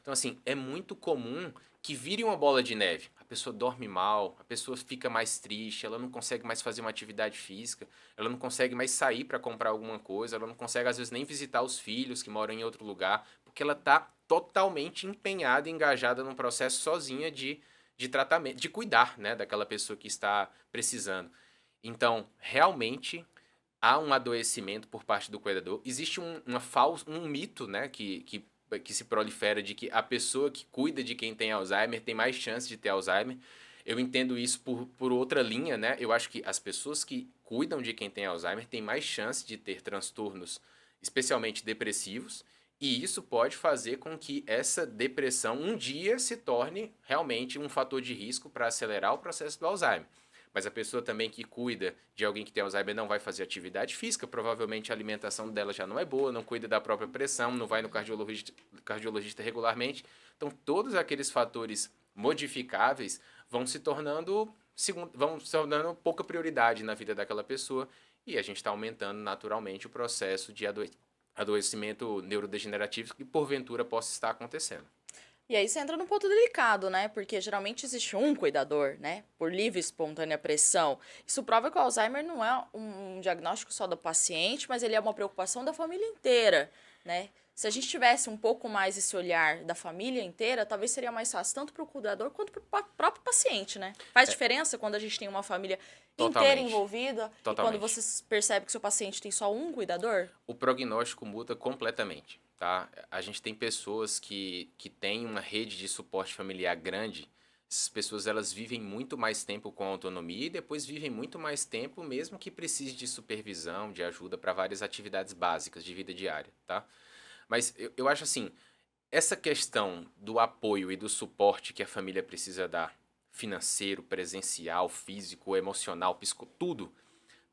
Então, assim, é muito comum que vire uma bola de neve. A pessoa dorme mal, a pessoa fica mais triste, ela não consegue mais fazer uma atividade física, ela não consegue mais sair para comprar alguma coisa, ela não consegue, às vezes, nem visitar os filhos que moram em outro lugar, porque ela está totalmente empenhada e engajada num processo sozinha de tratamento, de cuidar, né, daquela pessoa que está precisando. Então, realmente, há um adoecimento por parte do cuidador. Existe um mito, né, que se prolifera de que a pessoa que cuida de quem tem Alzheimer tem mais chance de ter Alzheimer. Eu entendo isso por outra linha, né? Eu acho que as pessoas que cuidam de quem tem Alzheimer têm mais chance de ter transtornos, especialmente depressivos, e isso pode fazer com que essa depressão um dia se torne realmente um fator de risco para acelerar o processo do Alzheimer. Mas a pessoa também que cuida de alguém que tem Alzheimer não vai fazer atividade física, provavelmente a alimentação dela já não é boa, não cuida da própria pressão, não vai no cardiologista regularmente. Então, todos aqueles fatores modificáveis vão se tornando pouca prioridade na vida daquela pessoa e a gente está aumentando naturalmente o processo de adoecimento neurodegenerativo que porventura possa estar acontecendo. e aí você entra num ponto delicado, né? Porque geralmente existe um cuidador, né? Por livre e espontânea pressão. Isso prova que o Alzheimer não é um diagnóstico só do paciente, mas ele é uma preocupação da família inteira, né? Se a gente tivesse um pouco mais esse olhar da família inteira, talvez seria mais fácil tanto para o cuidador quanto para o próprio paciente, né? Faz diferença quando a gente tem uma família inteira Totalmente. envolvida e quando Totalmente. você percebe que seu paciente tem só um cuidador? O prognóstico muda completamente, tá? A gente tem pessoas que têm uma rede de suporte familiar grande. Essas pessoas elas vivem muito mais tempo com autonomia e depois vivem muito mais tempo mesmo que precise de supervisão, de ajuda para várias atividades básicas de vida diária, tá? Mas eu acho assim, essa questão do apoio e do suporte que a família precisa dar, financeiro, presencial, físico, emocional, tudo,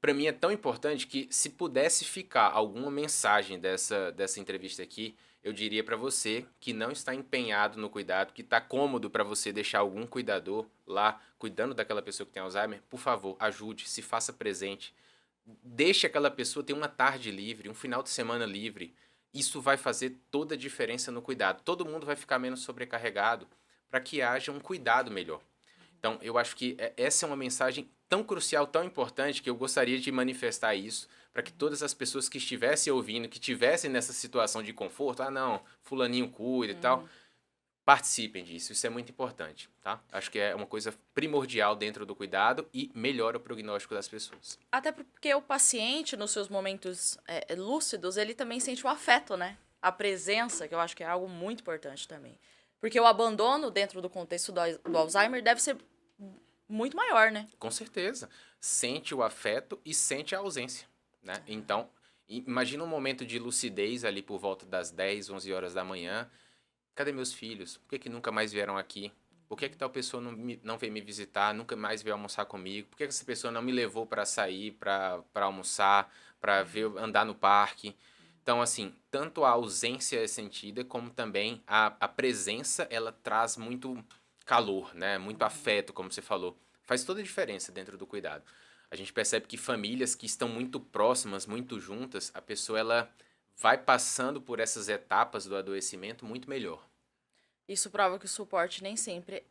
para mim é tão importante que se pudesse ficar alguma mensagem dessa entrevista aqui, eu diria para você que não está empenhado no cuidado, que está cômodo para você deixar algum cuidador lá cuidando daquela pessoa que tem Alzheimer, por favor, ajude, se faça presente. Deixe aquela pessoa ter uma tarde livre, um final de semana livre. Isso vai fazer toda a diferença no cuidado. Todo mundo vai ficar menos sobrecarregado para que haja um cuidado melhor. Então, eu acho que essa é uma mensagem tão crucial, tão importante, que eu gostaria de manifestar isso para que todas as pessoas que estivessem ouvindo, que estivessem nessa situação de conforto, ah, não, fulaninho cuida e tal, participem disso. Isso é muito importante, tá? Acho que é uma coisa primordial dentro do cuidado e melhora o prognóstico das pessoas. Até porque o paciente, nos seus momentos lúcidos, ele também sente o afeto, né? A presença, que eu acho que é algo muito importante também. Porque o abandono dentro do contexto do Alzheimer deve ser muito maior, né? Com certeza. Sente o afeto e sente a ausência, né? Então, imagina um momento de lucidez ali por volta das 10, 11 horas da manhã. Cadê meus filhos? Por que que nunca mais vieram aqui? Por que que tal pessoa não veio me visitar, nunca mais veio almoçar comigo? Por que que essa pessoa não me levou para sair, para almoçar, para ver andar no parque? Então, assim, tanto a ausência é sentida, como também a presença, ela traz muito calor, né? Muito afeto, como você falou. Faz toda a diferença dentro do cuidado. A gente percebe que famílias que estão muito próximas, muito juntas, a pessoa ela vai passando por essas etapas do adoecimento muito melhor. Isso prova que o suporte nem sempre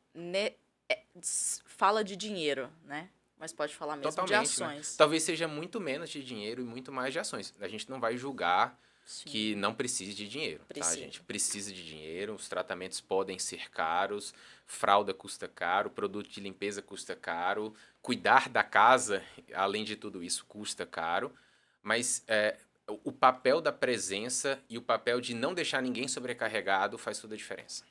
fala de dinheiro, né? Mas pode falar mesmo de Totalmente, né? ações. Talvez seja muito menos de dinheiro e muito mais de ações. A gente não vai julgar Sim, que não precise de dinheiro, tá, precisa. gente? Precisa de dinheiro, os tratamentos podem ser caros, fralda custa caro, produto de limpeza custa caro, cuidar da casa, além de tudo isso, custa caro, mas o papel da presença e o papel de não deixar ninguém sobrecarregado faz toda a diferença.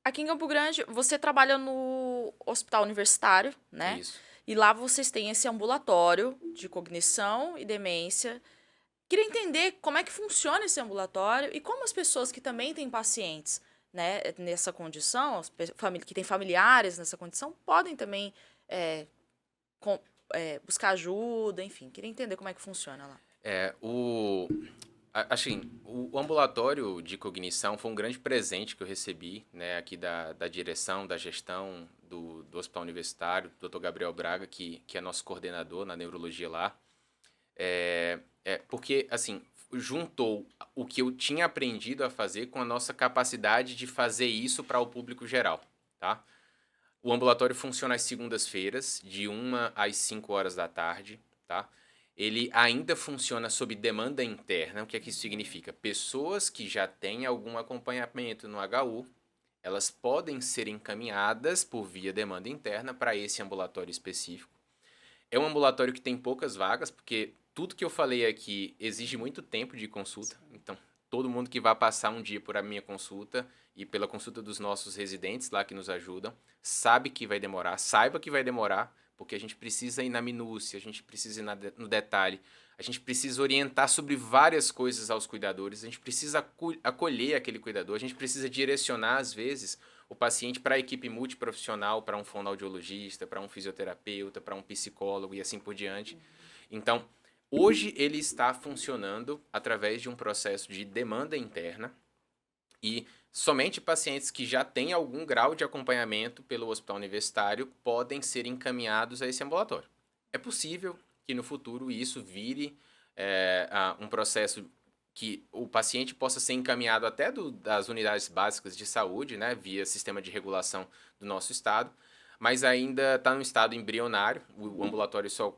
Aqui em Campo Grande, você trabalha no hospital universitário, né? Isso. E lá vocês têm esse ambulatório de cognição e demência. Queria entender como é que funciona esse ambulatório e como as pessoas que também têm pacientes, né, nessa condição, que têm familiares nessa condição, podem também buscar ajuda, enfim. Queria entender como é que funciona lá. Assim, o ambulatório de cognição foi um grande presente que eu recebi, né, aqui da direção, da gestão do Hospital Universitário, do Dr. Gabriel Braga, que é nosso coordenador na neurologia lá. Porque, assim, juntou o que eu tinha aprendido a fazer com a nossa capacidade de fazer isso para o público geral, tá? O ambulatório funciona às segundas-feiras, de 1 às 5 horas da tarde, tá? Ele ainda funciona sob demanda interna. O que é que isso significa? Pessoas que já têm algum acompanhamento no HU, elas podem ser encaminhadas por via demanda interna para esse ambulatório específico. É um ambulatório que tem poucas vagas, porque tudo que eu falei aqui exige muito tempo de consulta. Então, todo mundo que vai passar um dia por a minha consulta e pela consulta dos nossos residentes lá que nos ajudam, sabe que vai demorar, saiba que vai demorar, porque a gente precisa ir na minúcia, a gente precisa ir no detalhe, a gente precisa orientar sobre várias coisas aos cuidadores, a gente precisa acolher aquele cuidador, a gente precisa direcionar, às vezes, o paciente para a equipe multiprofissional, para um fonoaudiologista, para um fisioterapeuta, para um psicólogo e assim por diante. Então, hoje ele está funcionando através de um processo de demanda interna e somente pacientes que já têm algum grau de acompanhamento pelo hospital universitário podem ser encaminhados a esse ambulatório. É possível que no futuro isso vire um processo que o paciente possa ser encaminhado até das unidades básicas de saúde, né, via sistema de regulação do nosso estado, mas ainda está no estado embrionário. O ambulatório só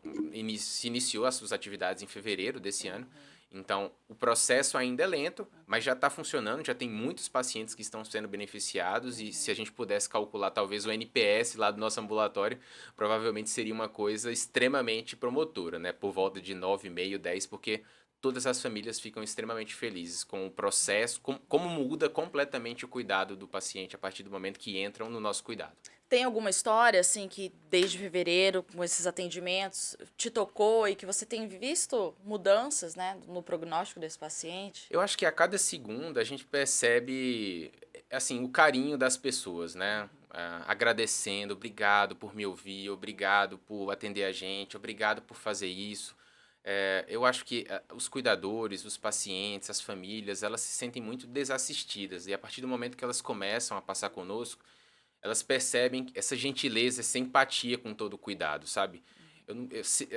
se iniciou as suas atividades em fevereiro desse ano. Então, o processo ainda é lento, mas já está funcionando, já tem muitos pacientes que estão sendo beneficiados e se a gente pudesse calcular talvez o NPS lá do nosso ambulatório, provavelmente seria uma coisa extremamente promotora, né? Por volta de 9,5, 10, porque todas as famílias ficam extremamente felizes com o processo, como muda completamente o cuidado do paciente a partir do momento que entram no nosso cuidado. Tem alguma história, assim, que desde fevereiro, com esses atendimentos, te tocou e que você tem visto mudanças, né, no prognóstico desse paciente? Eu acho que a cada segundo a gente percebe, assim, o carinho das pessoas, né? Agradecendo, obrigado por me ouvir, obrigado por atender a gente, obrigado por fazer isso. Eu acho que os cuidadores, os pacientes, as famílias, elas se sentem muito desassistidas e a partir do momento que elas começam a passar conosco, elas percebem essa gentileza, essa empatia com todo o cuidado, sabe?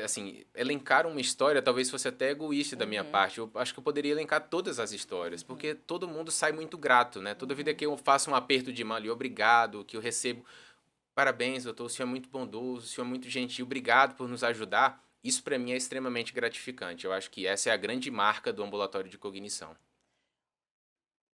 Assim, elencar uma história talvez fosse até egoísta da minha parte. Eu acho que eu poderia elencar todas as histórias, porque todo mundo sai muito grato, né? Toda vida que eu faço um aperto de mão ali, obrigado, que eu recebo, parabéns, doutor, o senhor é muito bondoso, o senhor é muito gentil, obrigado por nos ajudar. Isso para mim é extremamente gratificante. Eu acho que essa é a grande marca do ambulatório de cognição.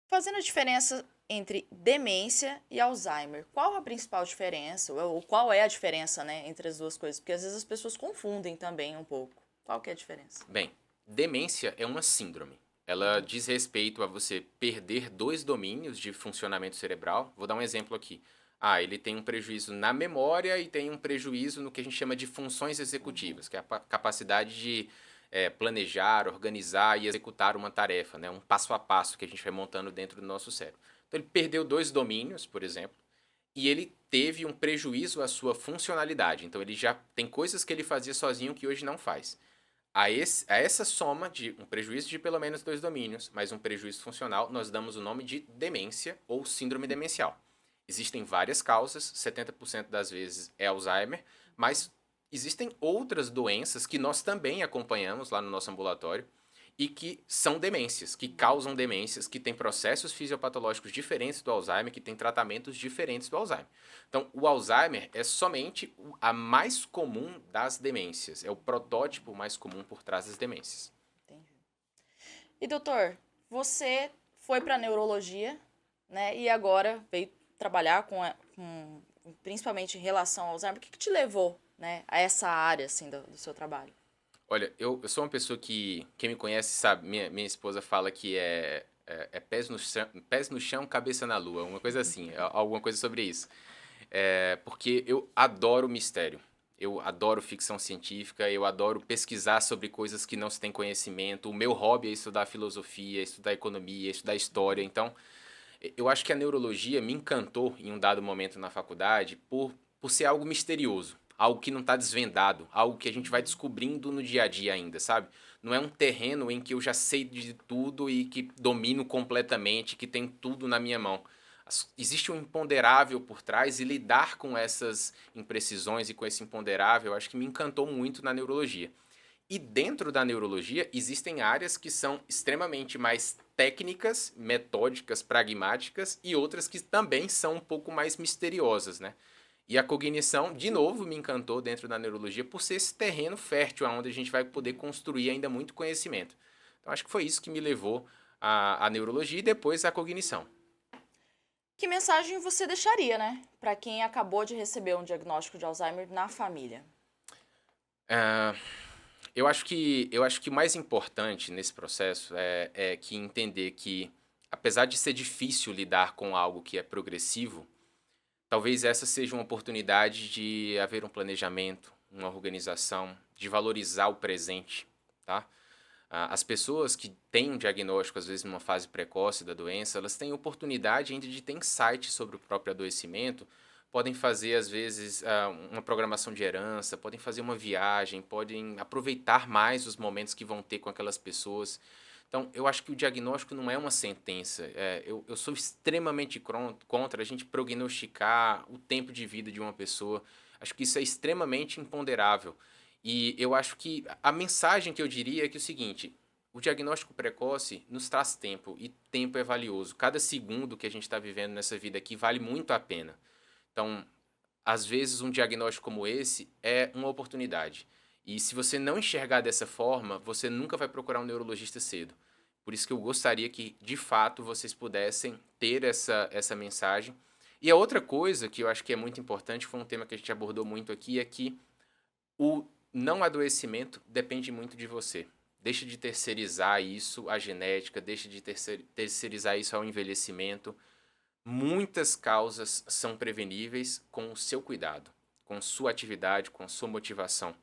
Fazendo a diferença entre demência e Alzheimer, qual a principal diferença, ou qual é a diferença, né, entre as duas coisas? Porque às vezes as pessoas confundem também um pouco. Qual que é a diferença? Bem, demência é uma síndrome. Ela diz respeito a você perder 2 domínios de funcionamento cerebral. Vou dar um exemplo aqui. Ele tem um prejuízo na memória e tem um prejuízo no que a gente chama de funções executivas, que é a capacidade de planejar, organizar e executar uma tarefa, né? Um passo a passo que a gente vai montando dentro do nosso cérebro. Então, ele perdeu 2 domínios, por exemplo, e ele teve um prejuízo à sua funcionalidade. Então, ele já tem coisas que ele fazia sozinho que hoje não faz. A essa soma de um prejuízo de pelo menos 2 domínios, mais um prejuízo funcional, nós damos o nome de demência ou síndrome demencial. Existem várias causas, 70% das vezes é Alzheimer, mas Existem outras doenças que nós também acompanhamos lá no nosso ambulatório e que são demências, que causam demências, que têm processos fisiopatológicos diferentes do Alzheimer, que têm tratamentos diferentes do Alzheimer. Então, o Alzheimer é somente a mais comum das demências, é o protótipo mais comum por trás das demências. Entendi. E doutor, você foi para neurologia, né? E agora veio trabalhar principalmente em relação ao Alzheimer. O que te levou, né, a essa área assim do seu trabalho? Olha, eu sou uma pessoa que, quem me conhece sabe, minha esposa fala que é pés no chão, cabeça na lua, uma coisa assim, alguma coisa sobre isso. Porque eu adoro mistério, eu adoro ficção científica, eu adoro pesquisar sobre coisas que não se tem conhecimento. O meu hobby é estudar filosofia, estudar economia, estudar história. Então, eu acho que a neurologia me encantou em um dado momento na faculdade por ser algo misterioso, algo que não está desvendado, algo que a gente vai descobrindo no dia a dia ainda, sabe? Não é um terreno em que eu já sei de tudo e que domino completamente, que tem tudo na minha mão. Existe um imponderável por trás e lidar com essas imprecisões e com esse imponderável, eu acho que me encantou muito na neurologia. E dentro da neurologia existem áreas que são extremamente mais técnicas, metódicas, pragmáticas e outras que também são um pouco mais misteriosas, né? E a cognição, de novo, me encantou dentro da neurologia por ser esse terreno fértil onde a gente vai poder construir ainda muito conhecimento. Então acho que foi isso que me levou à neurologia e depois à cognição. Que mensagem você deixaria, né, para quem acabou de receber um diagnóstico de Alzheimer na família? Ah, eu acho que o mais importante nesse processo é que entender que, apesar de ser difícil lidar com algo que é progressivo, talvez essa seja uma oportunidade de haver um planejamento, uma organização, de valorizar o presente, tá? As pessoas que têm um diagnóstico, às vezes numa fase precoce da doença, elas têm oportunidade ainda de ter insight sobre o próprio adoecimento, podem fazer, às vezes, uma programação de herança, podem fazer uma viagem, podem aproveitar mais os momentos que vão ter com aquelas pessoas. Então, eu acho que o diagnóstico não é uma sentença. Eu sou extremamente contra a gente prognosticar o tempo de vida de uma pessoa. Acho que isso é extremamente imponderável. E eu acho que a mensagem que eu diria é que é o seguinte: o diagnóstico precoce nos traz tempo, e tempo é valioso. Cada segundo que a gente está vivendo nessa vida aqui vale muito a pena. Então, às vezes, um diagnóstico como esse é uma oportunidade. E se você não enxergar dessa forma, você nunca vai procurar um neurologista cedo. Por isso que eu gostaria que, de fato, vocês pudessem ter essa mensagem. E a outra coisa que eu acho que é muito importante, foi um tema que a gente abordou muito aqui, é que o não adoecimento depende muito de você. Deixa de terceirizar isso à genética, deixa de terceirizar isso ao envelhecimento. Muitas causas são preveníveis com o seu cuidado, com sua atividade, com sua motivação.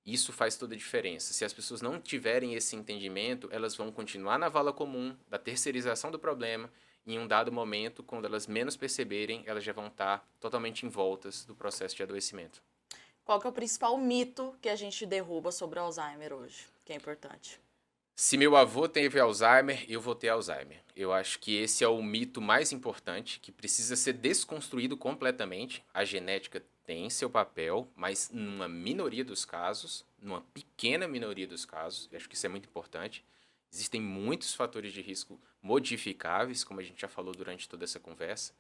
Isso faz toda a diferença. Se as pessoas não tiverem esse entendimento, elas vão continuar na vala comum da terceirização do problema, e em um dado momento, quando elas menos perceberem, elas já vão estar totalmente envoltas do processo de adoecimento. Qual que é o principal mito que a gente derruba sobre o Alzheimer hoje, que é importante? Se meu avô teve Alzheimer, eu vou ter Alzheimer. Eu acho que esse é o mito mais importante, que precisa ser desconstruído completamente. A genética tem seu papel, mas numa minoria dos casos, numa pequena minoria dos casos, eu acho que isso é muito importante. Existem muitos fatores de risco modificáveis, como a gente já falou durante toda essa conversa.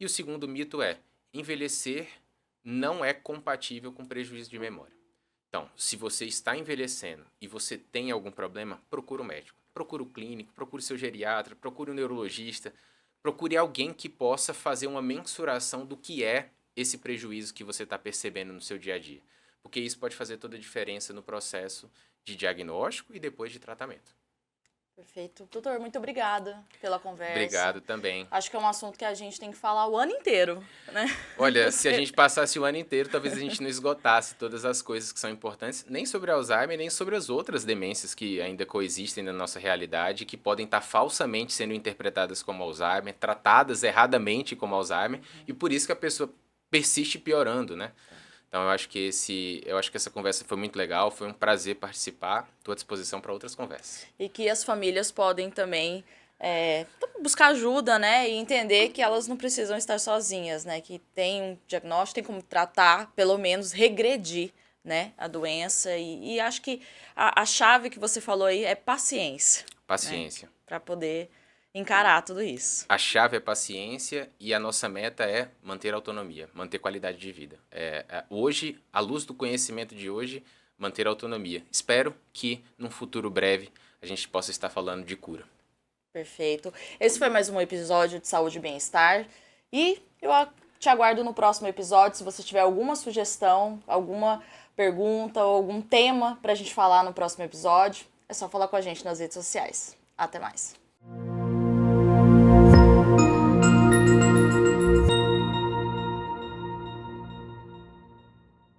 E o segundo mito é: envelhecer não é compatível com prejuízo de memória. Então, se você está envelhecendo e você tem algum problema, procure um médico. Procure o clínico, procure seu geriatra, procure um neurologista, procure alguém que possa fazer uma mensuração do que é esse prejuízo que você está percebendo no seu dia a dia. Porque isso pode fazer toda a diferença no processo de diagnóstico e depois de tratamento. Perfeito. Doutor, muito obrigada pela conversa. Obrigado também. Acho que é um assunto que a gente tem que falar o ano inteiro, né? Olha, se a gente passasse o ano inteiro, talvez a gente não esgotasse todas as coisas que são importantes, nem sobre Alzheimer, nem sobre as outras demências que ainda coexistem na nossa realidade, que podem estar falsamente sendo interpretadas como Alzheimer, tratadas erradamente como Alzheimer, e por isso que a pessoa persiste piorando, né? Então eu acho que essa conversa foi muito legal, foi um prazer participar. Estou à disposição para outras conversas. E que as famílias podem também buscar ajuda, né? E entender que elas não precisam estar sozinhas, né? Que tem um diagnóstico, tem como tratar, pelo menos regredir, né, a doença. E acho que a chave que você falou aí é paciência. Paciência. Né, para poder encarar tudo isso. A chave é paciência e a nossa meta é manter a autonomia, manter qualidade de vida. Hoje, à luz do conhecimento de hoje, manter a autonomia. Espero que, num futuro breve, a gente possa estar falando de cura. Perfeito. Esse foi mais um episódio de Saúde e Bem-Estar. E eu te aguardo no próximo episódio. Se você tiver alguma sugestão, alguma pergunta ou algum tema pra gente falar no próximo episódio, é só falar com a gente nas redes sociais. Até mais.